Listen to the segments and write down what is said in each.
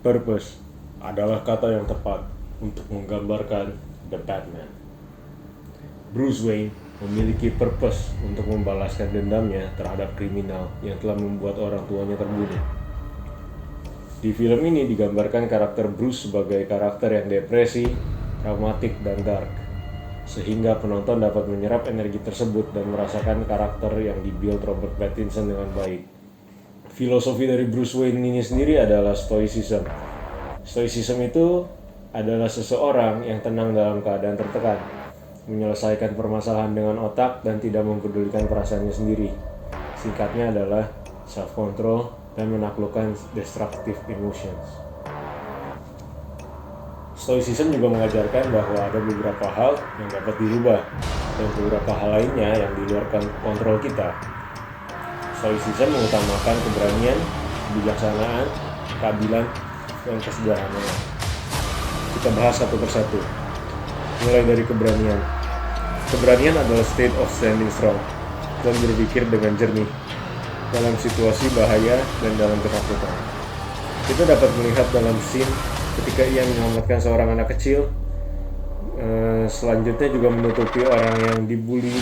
Purpose adalah kata yang tepat untuk menggambarkan The Batman. Bruce Wayne memiliki purpose untuk membalaskan dendamnya terhadap kriminal yang telah membuat orang tuanya terbunuh. Di film ini digambarkan karakter Bruce sebagai karakter yang depresi, traumatik, dan dark, sehingga penonton dapat menyerap energi tersebut dan merasakan karakter yang dibuild Robert Pattinson dengan baik. Filosofi dari Bruce Wayne ini sendiri adalah Stoicism. Stoicism itu adalah seseorang yang tenang dalam keadaan tertekan, menyelesaikan permasalahan dengan otak dan tidak mempedulikan perasaannya sendiri. Singkatnya adalah self-control dan menaklukkan destructive emotions. Stoicism juga mengajarkan bahwa ada beberapa hal yang dapat dirubah dan beberapa hal lainnya yang di luar kontrol kita. Stoicism mengutamakan keberanian, kebijaksanaan, keadilan, dan kesederhanaan. Kita bahas satu persatu. Mulai dari keberanian. Keberanian adalah state of standing strong dan berpikir dengan jernih dalam situasi bahaya dan dalam ketakutan. Kita dapat melihat dalam scene ketika ia menyelamatkan seorang anak kecil, selanjutnya juga menutupi orang yang dibully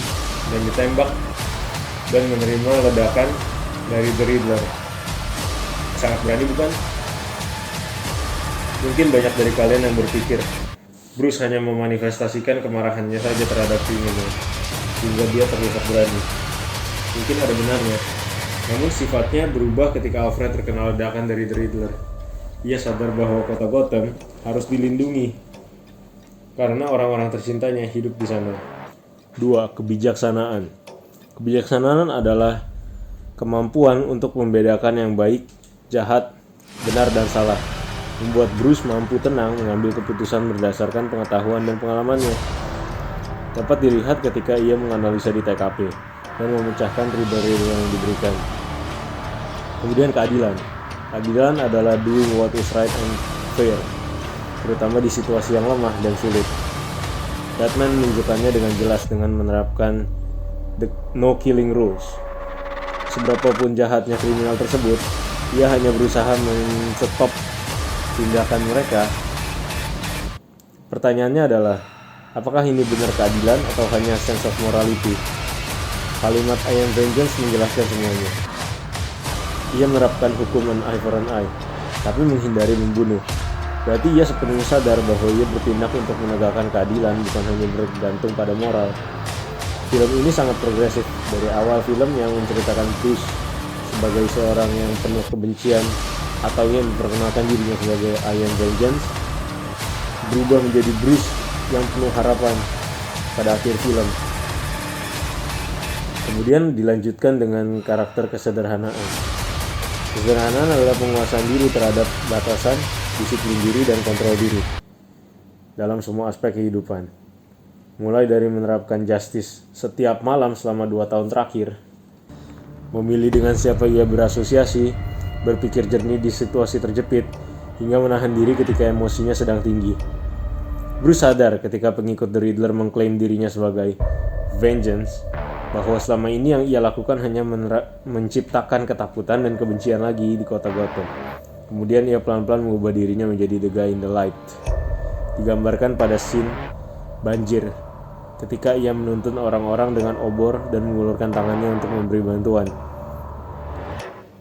dan ditembak, dan menerima ledakan dari The Riddler. Sangat berani, bukan? Mungkin banyak dari kalian yang berpikir Bruce hanya memanifestasikan kemarahannya saja terhadap kriminal sehingga dia terlihat berani. Mungkin ada benarnya, namun sifatnya berubah ketika Alfred terkena ledakan dari The Riddler. Ia sadar bahwa kota Gotham harus dilindungi karena orang-orang tercintanya hidup di sana. 2. Kebijaksanaan. Kebijaksanaan adalah kemampuan untuk membedakan yang baik, jahat, benar, dan salah. Membuat Bruce mampu tenang mengambil keputusan berdasarkan pengetahuan dan pengalamannya. Dapat dilihat ketika ia menganalisa di TKP dan memecahkan riba-riba yang diberikan. Kemudian keadilan. Keadilan adalah doing what is right and fair, terutama di situasi yang lemah dan sulit. Batman menunjukkannya dengan jelas dengan menerapkan the no killing rules. Seberapapun jahatnya kriminal tersebut, ia hanya berusaha men-stop tindakan mereka. Pertanyaannya adalah, apakah ini benar keadilan atau hanya sense of morality? Kalimat I am vengeance menjelaskan semuanya. Ia menerapkan hukuman eye for an eye, tapi menghindari membunuh. Berarti ia sepenuhnya sadar bahwa ia bertindak untuk menegakkan keadilan, bukan hanya bergantung pada moral. Film ini sangat progresif. Dari awal film yang menceritakan Bruce sebagai seorang yang penuh kebencian atau yang memperkenalkan dirinya sebagai I am vengeance, berubah menjadi Bruce yang penuh harapan pada akhir film. Kemudian dilanjutkan dengan karakter kesederhanaan. Kesederhanaan adalah penguasaan diri terhadap batasan, disiplin diri, dan kontrol diri dalam semua aspek kehidupan. Mulai dari menerapkan justice setiap malam selama 2 tahun terakhir, memilih dengan siapa ia berasosiasi, berpikir jernih di situasi terjepit, hingga menahan diri ketika emosinya sedang tinggi. Bruce sadar ketika pengikut The Riddler mengklaim dirinya sebagai vengeance, bahwa selama ini yang ia lakukan hanya menciptakan ketakutan dan kebencian lagi di kota Gotham. Kemudian ia pelan-pelan mengubah dirinya menjadi the guy in the light. Digambarkan pada scene banjir, ketika ia menuntun orang-orang dengan obor dan mengulurkan tangannya untuk memberi bantuan.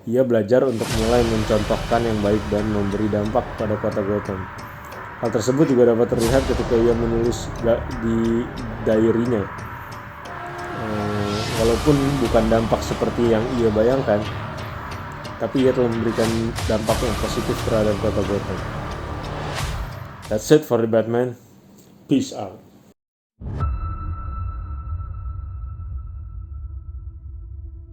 Ia belajar untuk mulai mencontohkan yang baik dan memberi dampak pada kota Gotham. Hal tersebut juga dapat terlihat ketika ia menulis di diary-nya. Walaupun bukan dampak seperti yang ia bayangkan, tapi ia telah memberikan dampak yang positif terhadap kota Gotham. That's it for the Batman. Peace out.